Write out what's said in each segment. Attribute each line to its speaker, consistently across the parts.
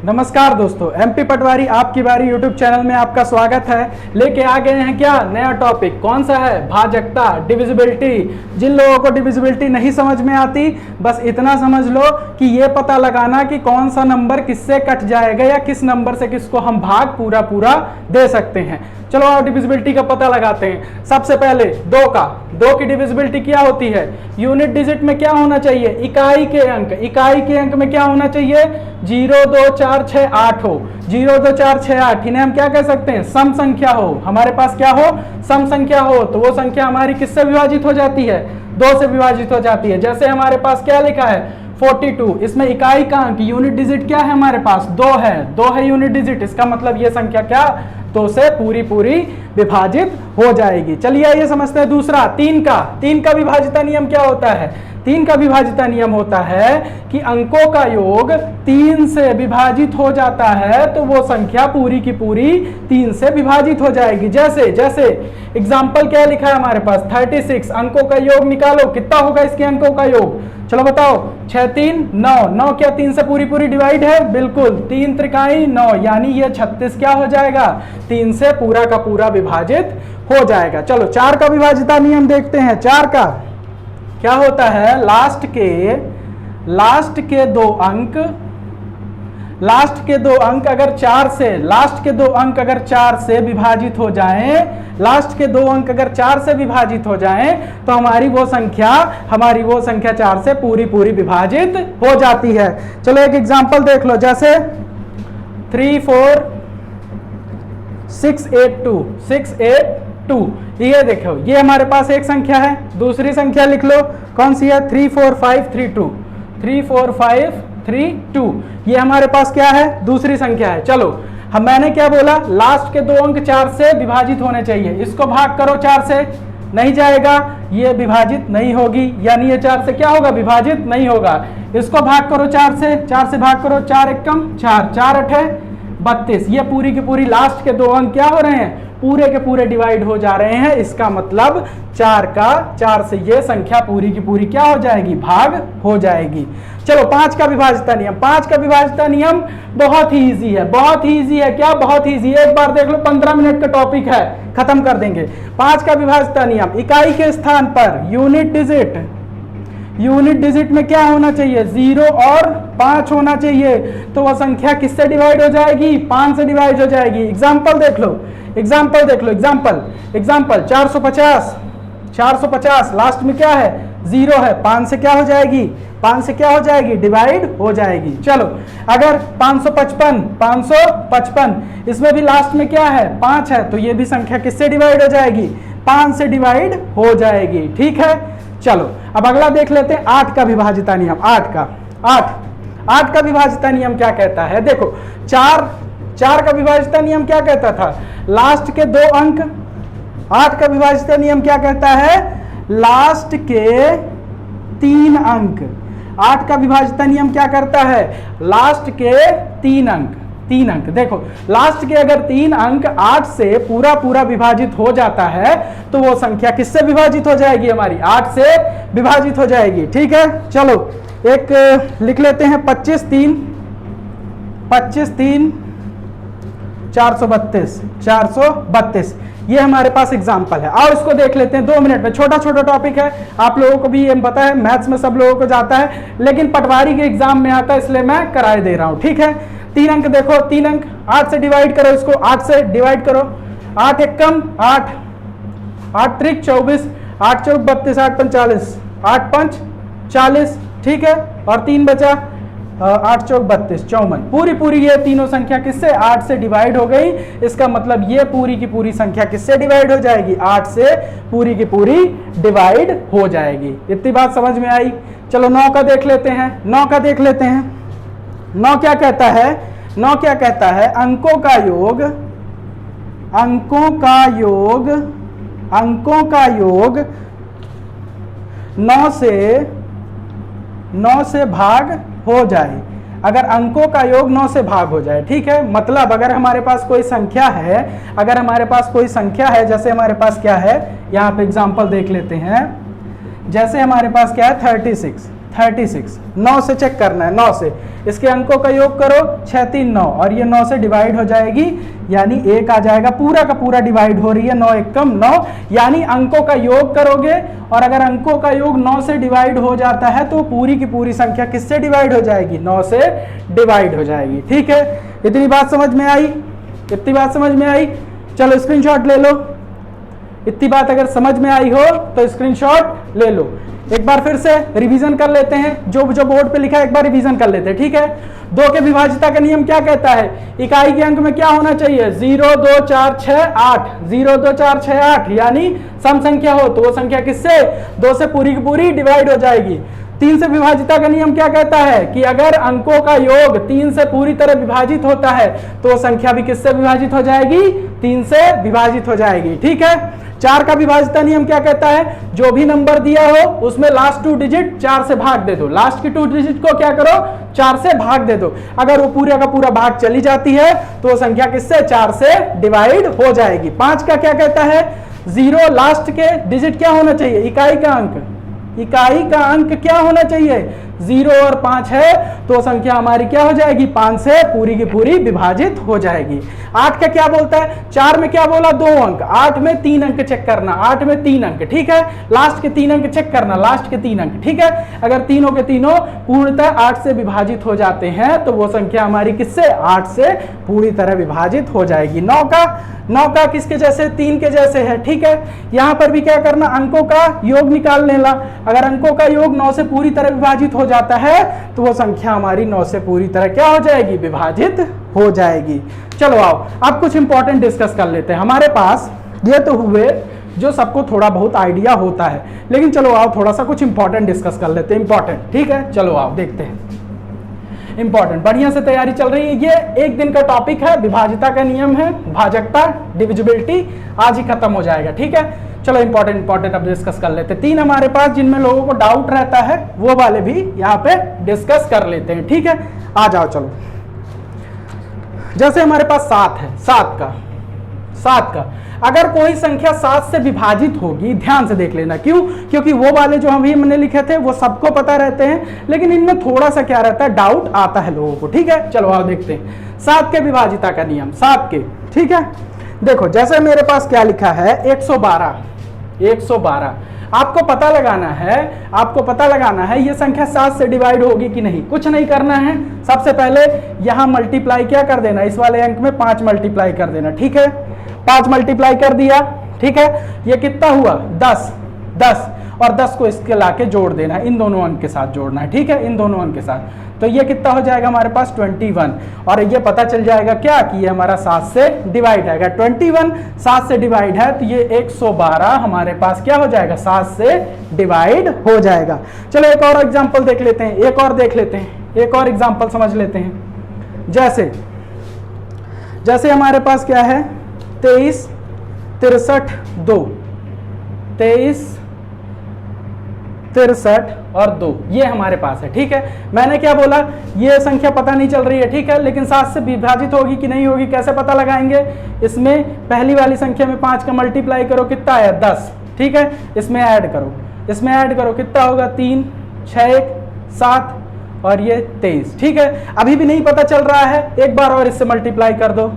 Speaker 1: नमस्कार दोस्तों, एमपी पटवारी आपकी बारी यूट्यूब चैनल में आपका स्वागत है। लेके आ गए हैं क्या नया टॉपिक, कौन सा है? भाजकता, डिविजिबिलिटी। जिन लोगों को डिविजिबिलिटी नहीं समझ में आती, बस इतना समझ लो कि ये पता लगाना कि कौन सा नंबर किससे कट जाएगा या किस नंबर से किसको हम भाग पूरा पूरा दे सकते हैं। चलो आओ डिविजिबिलिटी का पता लगाते हैं। सबसे पहले दो की डिविजिबिलिटी क्या होती है? यूनिट डिजिट में क्या होना चाहिए? इकाई के अंक में क्या होना चाहिए? 0 2 4 6 8 हो। 0 2 4 6 8 इन्हें हम क्या कह सकते हैं? सम संख्या हो। हमारे पास क्या हो? सम संख्या हो। तो वो संख्या हमारी किससे विभाजित हो जाती है? 2 से विभाजित हो जाती है। जैसे हमारे पास क्या लिखा है? 42। इसमें इकाई का अंक यूनिट डिजिट क्या है? हमारे पास 2 है यूनिट डिजिट। इसका मतलब ये संख्या क्या 2 से पूरी विभाजित हो जाएगी। चलिए आइए समझते हैं दूसरा, 3 का विभाजिता नियम क्या होता है? 3 का विभाजिता नियम होता है कि अंकों का योग 3 से विभाजित हो जाता है तो वो संख्या पूरी की पूरी 3 से विभाजित हो जाएगी। जैसे एग्जाम्पल क्या लिखा है हमारे पास? 36। अंकों का योग निकालो, कितना होगा इसके अंकों का योग? चलो बताओ। 6 3 9 क्या 3 से पूरी डिवाइड है? बिल्कुल। 3 त्रिकाई 9 यानी ये 36 क्या हो जाएगा? 3 से पूरा का पूरा विभाजित हो जाएगा। चलो 4 का विभाजिता नियम देखते हैं। 4 का क्या होता है? लास्ट के दो अंक अगर 4 से विभाजित हो जाएं, लास्ट के 2 अंक अगर 4 से विभाजित हो जाएं तो हमारी वो संख्या 4 से पूरी विभाजित हो जाती है। चलो एक एग्जांपल देख लो, जैसे 3 4 6 8 2। ये देखो, ये हमारे पास एक संख्या है। दूसरी संख्या लिख लो, कौन सी है? 3 4 5 3 2। 3 4 5 3 2 ये हमारे पास क्या है? दूसरी संख्या है। चलो मैंने क्या बोला? लास्ट के 2 अंक 4 से विभाजित होने चाहिए। इसको भाग करो 4 से, नहीं जाएगा, ये विभाजित नहीं होगी, यानी ये 4 से क्या होगा? विभाजित नहीं होगा। इसको भाग करो 4 से भाग करो, 4 एकम 4, 4 अठे 32। ये पूरी की पूरी लास्ट के 2 अंक क्या हो रहे हैं? पूरे के पूरे डिवाइड हो जा रहे हैं। इसका मतलब 4 से ये संख्या पूरी की पूरी क्या हो जाएगी? भाग हो जाएगी। चलो 5 का विभाजिता नियम। 5 का विभाजिता नियम बहुत ही इजी है। क्या बहुत इजी है? एक बार देख लो, 15 मिनट का टॉपिक है, खत्म कर देंगे। 5 का विभाजिता नियम, इकाई के स्थान पर यूनिट डिजिट में क्या होना चाहिए? 0 और 5 होना चाहिए। तो वह संख्या किससे डिवाइड हो जाएगी? 5 से डिवाइड हो जाएगी। एग्जाम्पल देख लो, एग्जाम्पल 450 लास्ट में क्या है? 0 है। 5 से क्या हो जाएगी? डिवाइड हो जाएगी। चलो अगर 555 इसमें भी लास्ट में क्या है? 5 है, तो ये भी संख्या किससे डिवाइड हो जाएगी? 5 से डिवाइड हो जाएगी। ठीक है, चलो अब अगला देख लेते हैं 8 का विभाजिता नियम। 8 का विभाजिता नियम क्या कहता है? देखो 4 का विभाजिता नियम क्या कहता था? लास्ट के 2 अंक। 8 का विभाजिता नियम क्या कहता है? लास्ट के 3 अंक। 8 का विभाजिता नियम क्या करता है? लास्ट के 3 अंक। देखो लास्ट के अगर 3 अंक 8 से पूरा विभाजित हो जाता है तो वो संख्या किससे विभाजित हो जाएगी? हमारी 8 से विभाजित हो जाएगी। ठीक है, चलो एक लिख लेते हैं 25 3 432। ये हमारे पास एग्जाम्पल है। और इसको देख लेते हैं 2 मिनट में। छोटा टॉपिक है, आप लोगों को भी ये पता है, मैथ्स में सब लोगों को जाता है, लेकिन पटवारी के एग्जाम में आता है, इसलिए मैं कराए दे रहा हूं। ठीक है, 3 अंक देखो, 3 अंक 8 से डिवाइड करो, इसको 8 से डिवाइड करो। 8 एकम 8, 8 त्रिक 24, 8 चौक 32, 8 पंच 40, 8 पंच 40। ठीक है, और 3 बचा, 8 चौक 32 54। पूरी ये तीनों संख्या किससे? 8 से डिवाइड हो गई। इसका मतलब ये पूरी की पूरी संख्या किससे डिवाइड हो जाएगी? 8 से पूरी की पूरी डिवाइड हो जाएगी। इतनी बात समझ में आई? चलो 9 का देख लेते हैं। 9 क्या कहता है? अंकों का योग 9 से भाग हो जाए। अगर अंकों का योग 9 से भाग हो जाए। ठीक है, मतलब अगर हमारे पास कोई संख्या है, जैसे हमारे पास क्या है, यहाँ पे एग्जांपल देख लेते हैं। जैसे हमारे पास क्या है 36 36। 9 से चेक करना है, 9 से इसके अंकों का योग करो, 6 3 9 और ये 9 से डिवाइड हो जाएगी, यानी 1 आ जाएगा। पूरा का पूरा डिवाइड हो रही है, 9 एकम 9, यानी अंकों का योग करोगे और अगर अंकों का योग 9 से डिवाइड हो जाता है तो पूरी की पूरी संख्या किससे डिवाइड हो जाएगी? 9 से डिवाइड हो जाएगी। ठीक है, इतनी बात समझ में आई? इतनी बात समझ में आई? चलो स्क्रीनशॉट ले लो। इतनी बात अगर समझ में आई हो तो स्क्रीनशॉट ले लो। एक बार फिर से रिवीजन कर लेते हैं, जो जो बोर्ड पे लिखा है एक बार रिवीजन कर लेते हैं। ठीक है, 2 के विभाज्यता का नियम क्या कहता है? इकाई के अंक में क्या होना चाहिए? 0 2 4 6 8, 0 2 4 6 8, यानी सम संख्या हो तो वो संख्या किससे? 2 से पूरी की पूरी डिवाइड हो जाएगी। 3 से विभाज्यता का नियम क्या कहता है कि अगर अंकों का योग 3 से पूरी तरह विभाजित होता है तो वो संख्या भी किससे विभाजित हो जाएगी? 3 से विभाजित हो जाएगी। ठीक है, 4 का विभाज्यता नियम क्या कहता है? जो भी नंबर दिया हो उसमें लास्ट 2 डिजिट 4 से भाग दे दो। लास्ट की 2 डिजिट को क्या करो? 4 से भाग दे दो। अगर वो पूरा का पूरा भाग चली जाती है तो वो संख्या किससे? 4 से डिवाइड हो जाएगी। 5 का क्या कहता है? 0 लास्ट के डिजिट क्या होना चाहिए? इकाई का अंक। इकाई का अंक क्या होना चाहिए? 0 और 5 है तो संख्या हमारी क्या हो जाएगी? 5 से पूरी की पूरी विभाजित हो जाएगी। 8 का क्या बोलता है? 4 में क्या बोला? 2 अंक, 8 में 3 अंक चेक करना, 8 में 3 अंक। ठीक है, लास्ट के 3 अंक चेक करना, लास्ट के 3 अंक। ठीक है, अगर तीनों के तीनों पूर्णतः 8 से विभाजित हो जाते हैं तो वो संख्या हमारी किससे? 8 से पूरी तरह विभाजित हो जाएगी। 9 का किसके जैसे? 3 के जैसे है। ठीक है, यहां पर भी क्या करना? अंकों का योग निकाल लेना। अगर अंकों का योग 9 से पूरी तरह विभाजित हो जाता है तो वो संख्या हमारी 9 से पूरी तरह क्या हो जाएगी? विभाजित हो जाएगी। चलो आओ अब कुछ इंपॉर्टेंट डिस्कस कर लेते हैं। हमारे पास ये तो हुए जो सबको थोड़ा बहुत आइडिया होता है, लेकिन चलो आओ थोड़ा सा कुछ इंपॉर्टेंट डिस्कस कर लेते हैं। इंपॉर्टेंट, ठीक है, चलो आओ देखते हैं। इंपॉर्टेंट, बढ़िया से तैयारी चल रही है। ये एक दिन का टॉपिक है, विभाज्यता का नियम है, भाजकता, डिविजिबिलिटी, आज ही खत्म हो जाएगा। ठीक है, चलो इंपॉर्टेंट अब डिस्कस कर लेते हैं। 3 हमारे पास जिनमें लोगों को डाउट रहता है वो वाले भी यहाँ पे डिस्कस कर लेते हैं। ठीक है, आ जाओ चलो। जैसे हमारे पास 7 है, 7 का अगर कोई संख्या 7 से विभाजित होगी, ध्यान से देख लेना। क्यों? क्योंकि वो वाले जो अभी हमने लिखे थे वो सबको पता रहते हैं, लेकिन इनमें थोड़ा सा क्या रहता है? डाउट आता है लोगों को। ठीक है, चलो आओ देखते हैं 7 के विभाज्यता का नियम। 7 के, ठीक है, देखो जैसे मेरे पास क्या लिखा है? 112। आपको पता लगाना है ये संख्या 7 से डिवाइड होगी कि नहीं। कुछ नहीं करना है, सबसे पहले यहां मल्टीप्लाई क्या कर देना? इस वाले अंक में 5 मल्टीप्लाई कर देना। ठीक है, 5 मल्टीप्लाई कर दिया। ठीक है, ये कितना हुआ? 10 और 10 को इसके लाके जोड़ देना है, इन दोनों अंक के साथ जोड़ना है। ठीक है, इन दोनों अंक के साथ, तो ये कितना हो जाएगा हमारे पास? 21। और ये पता चल जाएगा क्या कि ये हमारा 7 से डिवाइड है। 21 7 से डिवाइड है तो ये 112 हमारे पास क्या हो जाएगा? 7 से डिवाइड हो जाएगा। चलो एक और एग्जांपल देख लेते हैं, एक और एग्जांपल समझ लेते हैं। जैसे हमारे पास क्या है? 23 63 2, 23 63 और 2 ये हमारे पास है। ठीक है, मैंने क्या बोला? ये संख्या पता नहीं चल रही है। ठीक है, लेकिन 7 से विभाजित होगी कि नहीं होगी, कैसे पता लगाएंगे? इसमें पहली वाली संख्या में 5 का मल्टीप्लाई करो, कितना है? 10। ठीक है, इसमें ऐड करो, कितना होगा? 3 6 1 7 और ये 23। ठीक है, अभी भी नहीं पता चल रहा है, एक बार और इससे मल्टीप्लाई कर दो,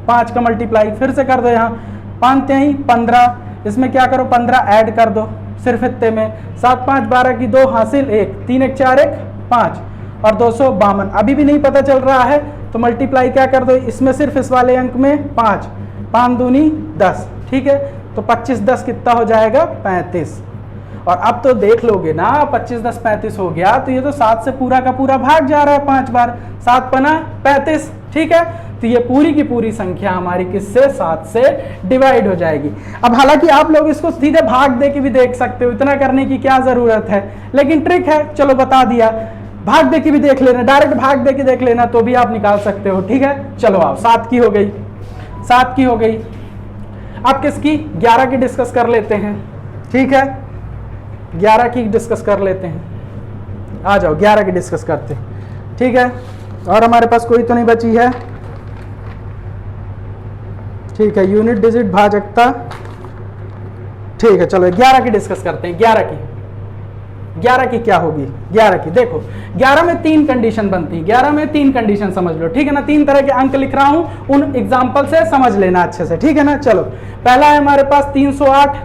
Speaker 1: 5 का मल्टीप्लाई फिर से कर दो। यहाँ 5 3 15, इसमें क्या करो? 15 ऐड कर दो सिर्फ इतने में। 7 5 12 की 2 हासिल 1, 3 1 4 1 5 और 252। अभी भी नहीं पता चल रहा है तो मल्टीप्लाई क्या कर दो? इसमें सिर्फ इस वाले अंक में 5 5 दूनी 10। ठीक है, तो 25 10 कितना हो जाएगा? 35। और अब तो देख लोगे ना, 25 10 35 हो गया, तो ये तो 7 से पूरा का पूरा भाग जा रहा है 5 बार, 7 पना 35। ठीक है, तो ये पूरी की पूरी संख्या हमारी किससे? 7 से डिवाइड हो जाएगी। अब हालांकि आप लोग इसको सीधे भाग दे के भी देख सकते हो, इतना करने की क्या जरूरत है, लेकिन ट्रिक है, चलो बता दिया। भाग दे के भी देख लेना, डायरेक्ट भाग दे के देख लेना तो भी आप निकाल सकते हो। ठीक है, चलो आओ 7 की हो गई। अब किसकी? 11 की डिस्कस कर लेते हैं। ठीक है, 11 की डिस्कस कर लेते हैं। आ जाओ 11 की डिस्कस करते हैं। ठीक है, और हमारे पास कोई तो नहीं बची है। ठीक है, यूनिट डिजिट भाजकता। ठीक है, चलो 11 की डिस्कस करते हैं। 11 की क्या होगी, 11 की देखो 11 में 3 कंडीशन बनती है, 11 में 3 कंडीशन समझ लो, ठीक है ना। 3 तरह के अंक लिख रहा हूं, उन एग्जाम्पल से समझ लेना अच्छे से, ठीक है ना। चलो पहला है हमारे पास 308,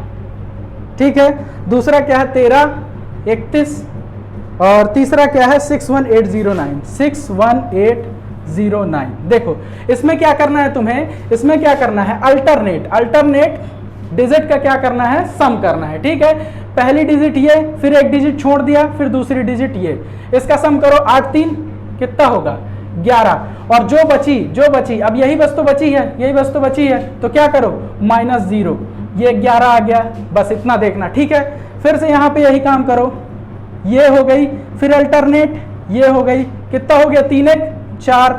Speaker 1: ठीक है। दूसरा क्या है 1331 और तीसरा क्या है 61809, 61809। देखो इसमें क्या करना है तुम्हें, इसमें क्या करना है अल्टरनेट डिजिट का क्या करना है, सम करना है, ठीक है। पहली डिजिट ये, फिर एक डिजिट छोड़ दिया, फिर दूसरी डिजिट ये, इसका सम करो 8 3 कितना होगा 11। और जो बची अब यही वस्तु बची है, तो क्या करो -0, ये 11 आ गया, बस इतना देखना, ठीक है। फिर से यहाँ पे यही काम करो, ये हो गई, फिर अल्टरनेट ये हो गई, कितना हो गया 3 1 4,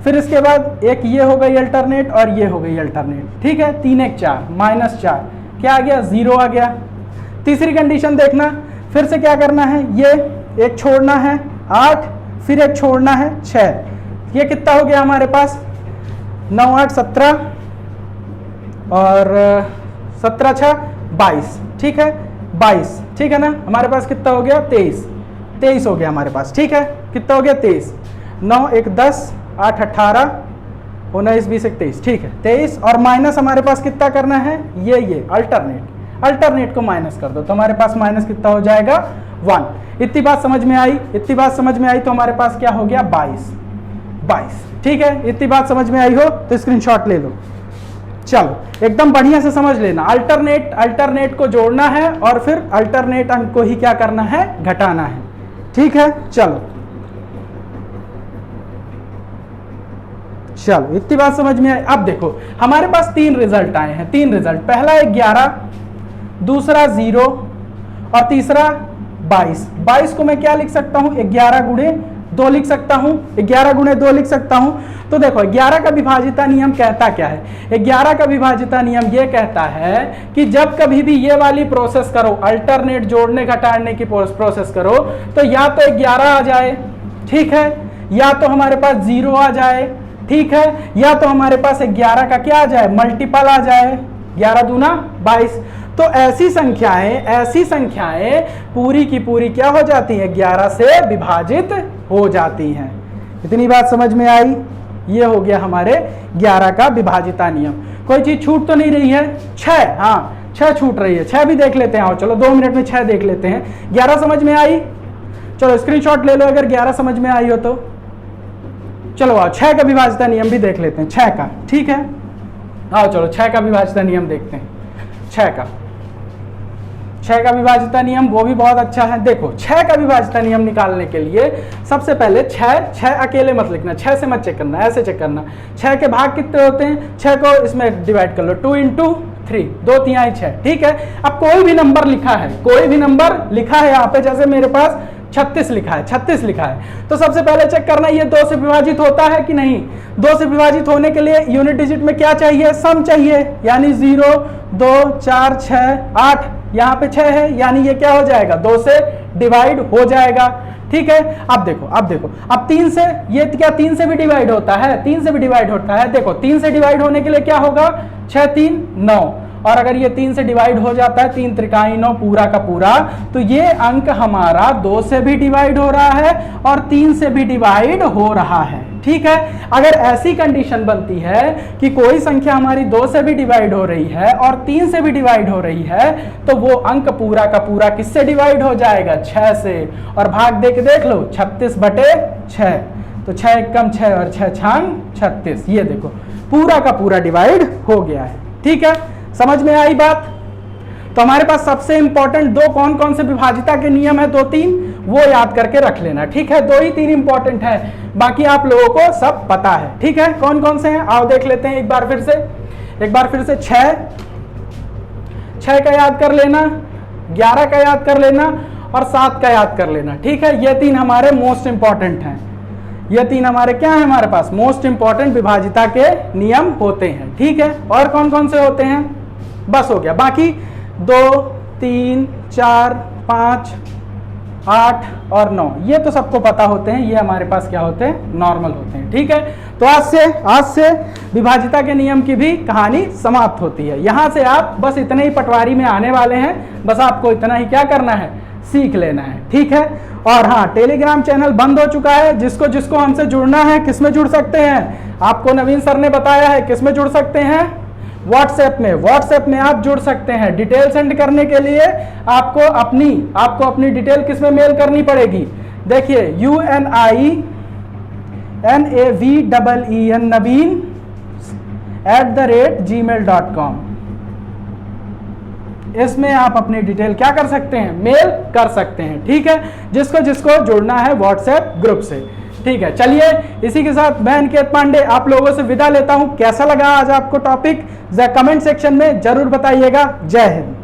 Speaker 1: फिर इसके बाद एक ये हो गई अल्टरनेट और ये हो गई अल्टरनेट, ठीक है। 3 1 4 -4 क्या आ गया 0 आ गया। तीसरी कंडीशन देखना, फिर से क्या करना है, ये एक छोड़ना है 8, फिर एक छोड़ना है 6, ये कितना हो गया हमारे पास 9 8 17 और 17 6 22, ठीक है 22, ठीक है ना। हमारे पास कितना हो गया 23 हो गया हमारे पास, ठीक है। कितना हो गया 23, 9 1 10 8 18 19 20 23, ठीक है 23। और माइनस हमारे पास कितना करना है, ये अल्टरनेट को माइनस कर दो, तो हमारे पास माइनस कितना हो जाएगा 1। इतनी बात समझ में आई, तो हमारे पास क्या हो गया 22, ठीक है। इतनी बात समझ में आई हो तो स्क्रीनशॉट ले लो। चलो एकदम बढ़िया से समझ लेना, अल्टरनेट को जोड़ना है और फिर अल्टरनेट अंक को ही क्या करना है, घटाना है, ठीक है। चलो इतनी बात समझ में आई। अब देखो हमारे पास 3 रिजल्ट आए हैं, 3 रिजल्ट, पहला है 11, दूसरा 0 और तीसरा 22। 22 को मैं क्या लिख सकता हूं, 11 गुणे 2 लिख सकता हूं, 11 गुणे 2 लिख सकता हूं। तो देखो 11 का विभाजिता नियम कहता क्या है, 11 का विभाजिता नियम ये कहता है कि जब कभी भी ये वाली प्रोसेस करो, अल्टरनेट जोड़ने घटाने की प्रोसेस करो, तो या तो 11 आ जाए, ठीक है, या तो हमारे पास 0 आ जाए, ठीक है, या तो हमारे पास 11 का क्या आ जाए, मल्टीपल आ जाए, 11 दूना 22। तो ऐसी संख्याएं पूरी की पूरी क्या हो जाती हैं, 11 से विभाजित हो जाती हैं। इतनी बात समझ में आई। ये हो गया हमारे 11 का विभाजिता नियम। कोई चीज छूट तो नहीं रही है, 6, हाँ 6 छूट रही है, 6 भी देख लेते हैं। आओ चलो 2 मिनट में 6 देख लेते हैं। 11 समझ में आई, चलो स्क्रीनशॉट ले लो अगर 11 समझ में आई हो तो। चलो आओ 6 का विभाजिता नियम भी देख लेते हैं, 6 का, ठीक है। आओ चलो 6 का विभाजिता नियम देखते हैं, 6 का विभाजिता नियम वो भी बहुत अच्छा है। देखो 6 का विभाजिता नियम निकालने के लिए सबसे पहले 6 अकेले मत लिखना, 6 से मत चेक करना, ऐसे चेक करना 6 के भाग कितने होते हैं, 6 को इसमें डिवाइड कर लो, 2 × 3 2 तिहाई 6, ठीक है। अब कोई भी नंबर लिखा है यहाँ पे, जैसे मेरे पास 36 लिखा है, तो सबसे पहले चेक करना ये 2 से विभाजित होता है कि नहीं। 2 से विभाजित होने के लिए यूनिट डिजिट में क्या चाहिए, सम चाहिए, यानी 0 2 4 6 8, यहाँ पे 6 है, यानी ये क्या हो जाएगा 2 से डिवाइड हो जाएगा, ठीक है। अब देखो अब 3 से, ये क्या 3 से भी डिवाइड होता है, 3 से भी डिवाइड होता है। देखो 3 से डिवाइड होने के लिए क्या होगा, 6 3 9, और अगर ये 3 से डिवाइड हो जाता है, 3 त्रिकाई 9 पूरा का पूरा, तो ये अंक हमारा 2 से भी डिवाइड हो रहा है और 3 से भी डिवाइड हो रहा है, ठीक है। अगर ऐसी कंडीशन बनती है कि कोई संख्या हमारी 2 से भी डिवाइड हो रही है और 3 से भी डिवाइड हो रही है, तो वो अंक पूरा का पूरा किससे डिवाइड हो जाएगा, 6 से। और भाग दे के देख लो 36/6, तो 6 एकम 6 और 6 छांग 36, ये देखो पूरा का पूरा डिवाइड हो गया है, ठीक है। समझ में आई बात। तो हमारे पास सबसे इंपॉर्टेंट 2 कौन कौन से विभाजिता के नियम है, 2-3, वो याद करके रख लेना, ठीक है। 2 ही 3 इंपॉर्टेंट है, बाकी आप लोगों को सब पता है, ठीक है। कौन कौन से हैं आओ देख लेते हैं एक बार फिर से 6 का याद कर लेना, 11 का याद कर लेना और 7 का याद कर लेना, ठीक है। ये 3 हमारे मोस्ट इंपॉर्टेंट हैं, ये 3 हमारे क्या है, हमारे पास मोस्ट इंपॉर्टेंट विभाजिता के नियम होते हैं, ठीक है। और कौन कौन से होते हैं, बस हो गया। बाकी 2 3 4 5 8 और 9 ये तो सबको पता होते हैं, ये हमारे पास क्या होते हैं, नॉर्मल होते हैं, ठीक है। तो आज से विभाजिता के नियम की भी कहानी समाप्त होती है। यहां से आप बस इतने ही पटवारी में आने वाले हैं, बस आपको इतना ही क्या करना है, सीख लेना है, ठीक है। और हाँ, टेलीग्राम चैनल बंद हो चुका है, जिसको जिसको हमसे जुड़ना है किस में जुड़ सकते हैं, आपको नवीन सर ने बताया है किस में जुड़ सकते हैं, व्हाट्सएप में। व्हाट्सएप में आप जुड़ सकते हैं। डिटेल सेंड करने के लिए आपको अपनी डिटेल किस में मेल करनी पड़ेगी, देखिए UNINAVEEN naveen@gmail.com, इसमें आप अपनी डिटेल क्या कर सकते हैं, मेल कर सकते हैं, ठीक है। जिसको जिसको जुड़ना है व्हाट्सएप ग्रुप से, ठीक है। चलिए इसी के साथ मैं अनिकेत पांडे आप लोगों से विदा लेता हूं। कैसा लगा आज आपको टॉपिक, कमेंट सेक्शन में जरूर बताइएगा। जय हिंद।